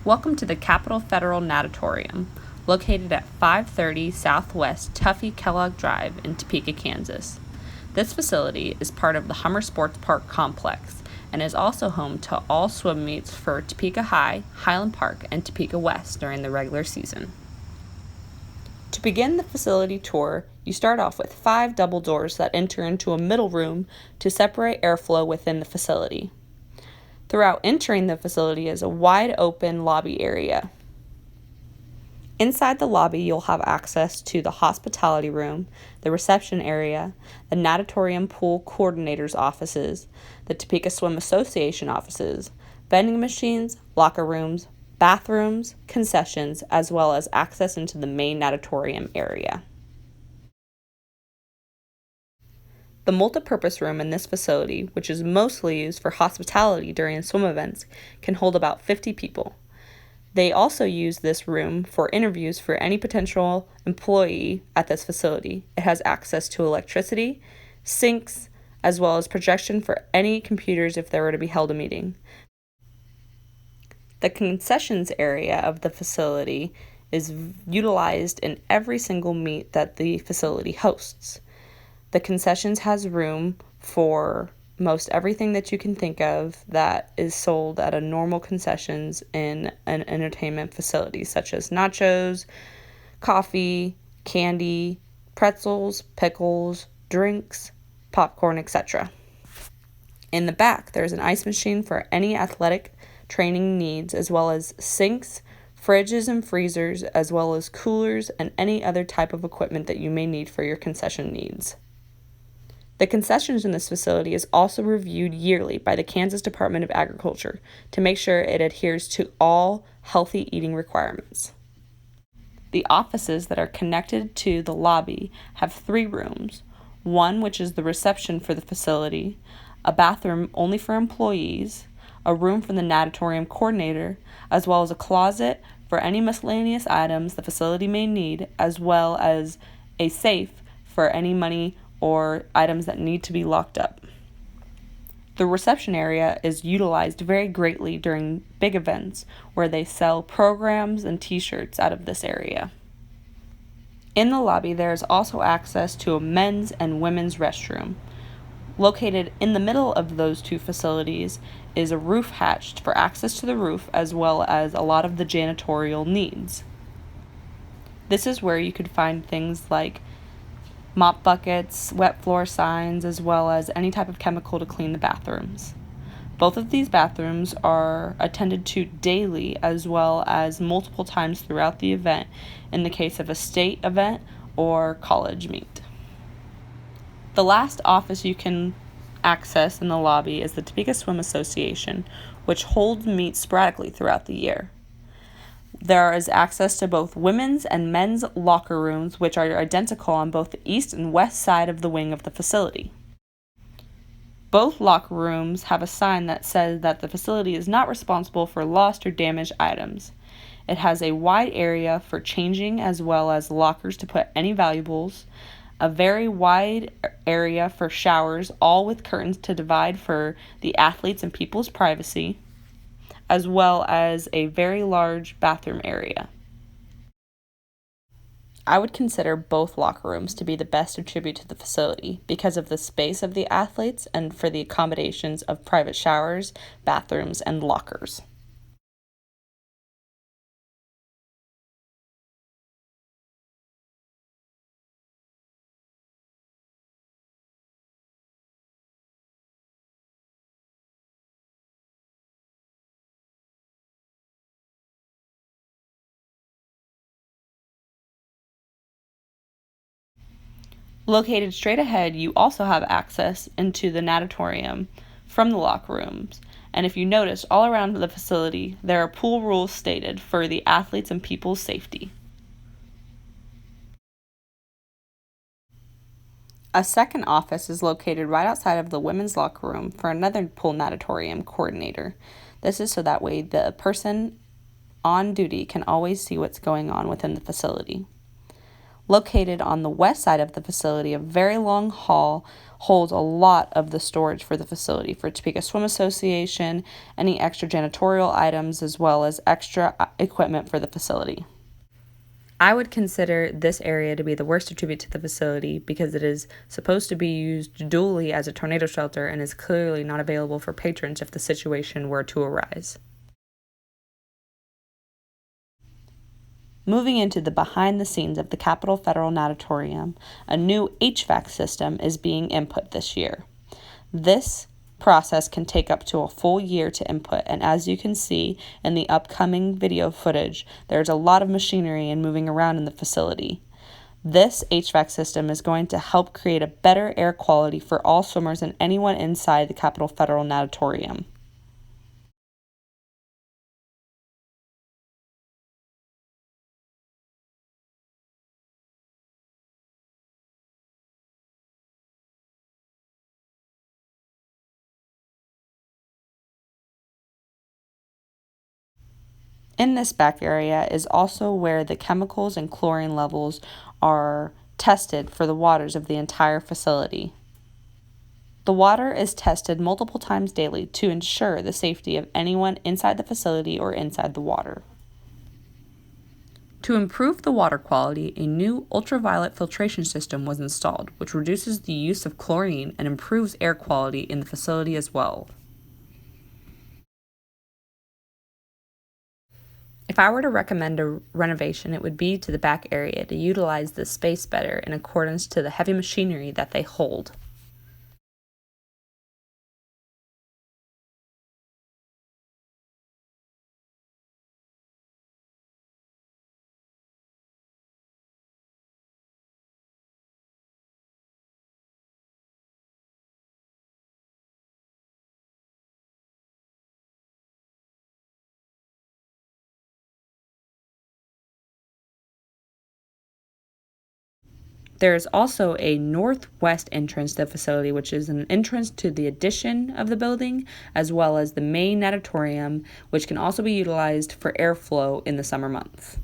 Welcome to the Capitol Federal Natatorium, located at 530 Southwest Tuffy Kellogg Drive in Topeka, Kansas. This facility is part of the Hummer Sports Park complex and is also home to all swim meets for Topeka High, Highland Park, and Topeka West during the regular season. To begin the facility tour, you start off with 5 double doors that enter into a middle room to separate airflow within the facility. Throughout entering the facility is a wide open lobby area. Inside the lobby, you'll have access to the hospitality room, the reception area, the Natatorium pool coordinator's offices, the Topeka Swim Association offices, vending machines, locker rooms, bathrooms, concessions, as well as access into the main natatorium area. The multipurpose room in this facility, which is mostly used for hospitality during swim events, can hold about 50 people. They also use this room for interviews for any potential employee at this facility. It has access to electricity, sinks, as well as projection for any computers if there were to be held a meeting. The concessions area of the facility is utilized in every single meet that the facility hosts. The concessions has room for most everything that you can think of that is sold at a normal concessions in an entertainment facility, such as nachos, coffee, candy, pretzels, pickles, drinks, popcorn, etc. In the back, there's an ice machine for any athletic training needs, as well as sinks, fridges and freezers, as well as coolers and any other type of equipment that you may need for your concession needs. The concessions in this facility is also reviewed yearly by the Kansas Department of Agriculture to make sure it adheres to all healthy eating requirements. The offices that are connected to the lobby have 3 rooms, one which is the reception for the facility, a bathroom only for employees, a room for the natatorium coordinator, as well as a closet for any miscellaneous items the facility may need, as well as a safe for any money or items that need to be locked up. The reception area is utilized very greatly during big events where they sell programs and t-shirts out of this area. In the lobby, there is also access to a men's and women's restroom. Located in the middle of those 2 facilities is a roof hatch for access to the roof, as well as a lot of the janitorial needs. This is where you could find things like mop buckets, wet floor signs, as well as any type of chemical to clean the bathrooms. Both of these bathrooms are attended to daily, as well as multiple times throughout the event in the case of a state event or college meet. The last office you can access in the lobby is the Topeka Swim Association, which holds meets sporadically throughout the year. There is access to both women's and men's locker rooms, which are identical on both the east and west side of the wing of the facility. Both locker rooms have a sign that says that the facility is not responsible for lost or damaged items. It has a wide area for changing, as well as lockers to put any valuables, a very wide area for showers, all with curtains to divide for the athletes and people's privacy, as well as a very large bathroom area. I would consider both locker rooms to be the best attribute to the facility because of the space of the athletes and for the accommodations of private showers, bathrooms, and lockers. Located straight ahead, you also have access into the natatorium from the locker rooms. And if you notice, all around the facility, there are pool rules stated for the athletes and people's safety. A second office is located right outside of the women's locker room for another pool natatorium coordinator. This is so that way the person on duty can always see what's going on within the facility. Located on the west side of the facility, a very long hall holds a lot of the storage for the facility for Topeka Swim Association, any extra janitorial items, as well as extra equipment for the facility. I would consider this area to be the worst attribute to the facility because it is supposed to be used dually as a tornado shelter and is clearly not available for patrons if the situation were to arise. Moving into the behind the scenes of the Capitol Federal Natatorium, a new HVAC system is being input this year. This process can take up to a full year to input, and as you can see in the upcoming video footage, there's a lot of machinery and moving around in the facility. This HVAC system is going to help create a better air quality for all swimmers and anyone inside the Capitol Federal Natatorium. In this back area is also where the chemicals and chlorine levels are tested for the waters of the entire facility. The water is tested multiple times daily to ensure the safety of anyone inside the facility or inside the water. To improve the water quality, a new ultraviolet filtration system was installed, which reduces the use of chlorine and improves air quality in the facility as well. If I were to recommend a renovation, it would be to the back area to utilize the space better in accordance to the heavy machinery that they hold. There is also a northwest entrance to the facility, which is an entrance to the addition of the building, as well as the main natatorium, which can also be utilized for airflow in the summer months.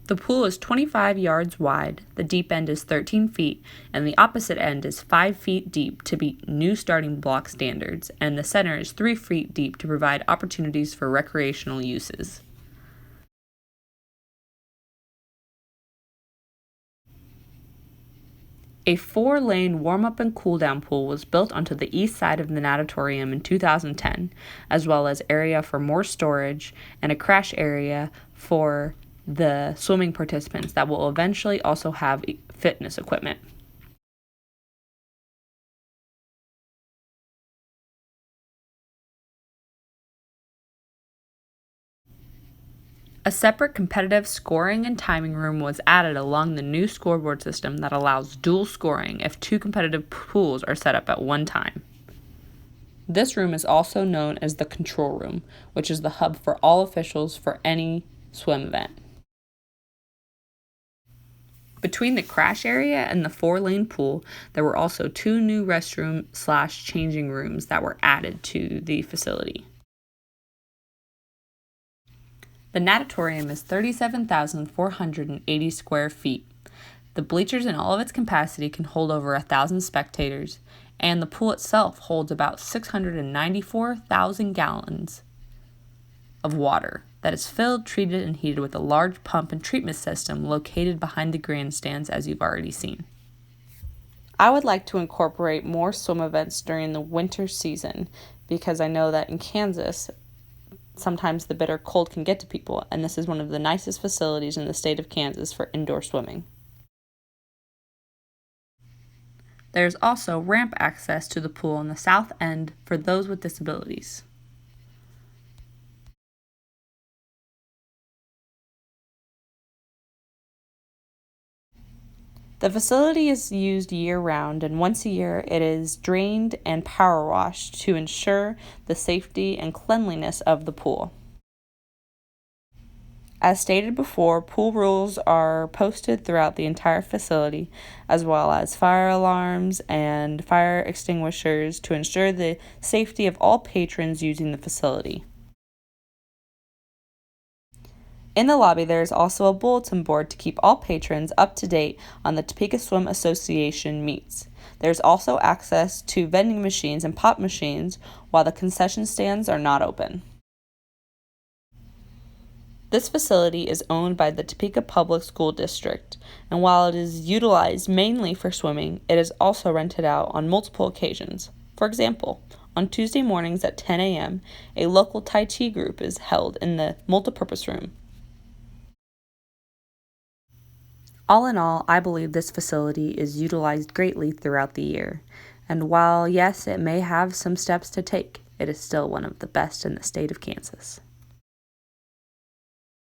The pool is 25 yards wide, the deep end is 13 feet, and the opposite end is 5 feet deep to meet new starting block standards, and the center is 3 feet deep to provide opportunities for recreational uses. A 4-lane warm-up and cool-down pool was built onto the east side of the natatorium in 2010, as well as area for more storage and a crash area for the swimming participants that will eventually also have fitness equipment. A separate competitive scoring and timing room was added along the new scoreboard system that allows dual scoring if 2 competitive pools are set up at one time. This room is also known as the control room, which is the hub for all officials for any swim event. Between the crash area and the 4-lane pool, there were also 2 new restroom/changing rooms that were added to the facility. The natatorium is 37,480 square feet. The bleachers in all of its capacity can hold over 1,000 spectators, and the pool itself holds about 694,000 gallons of water that is filled, treated, and heated with a large pump and treatment system located behind the grandstands, as you've already seen. I would like to incorporate more swim events during the winter season because I know that in Kansas, sometimes the bitter cold can get to people, and this is one of the nicest facilities in the state of Kansas for indoor swimming. There's also ramp access to the pool on the south end for those with disabilities. The facility is used year-round, and once a year it is drained and power washed to ensure the safety and cleanliness of the pool. As stated before, pool rules are posted throughout the entire facility, as well as fire alarms and fire extinguishers to ensure the safety of all patrons using the facility. In the lobby, there is also a bulletin board to keep all patrons up to date on the Topeka Swim Association meets. There's also access to vending machines and pop machines while the concession stands are not open. This facility is owned by the Topeka Public School District, and while it is utilized mainly for swimming, it is also rented out on multiple occasions. For example, on Tuesday mornings at 10 a.m., a local Tai Chi group is held in the multipurpose room. All in all, I believe this facility is utilized greatly throughout the year, and while yes, it may have some steps to take, it is still one of the best in the state of Kansas.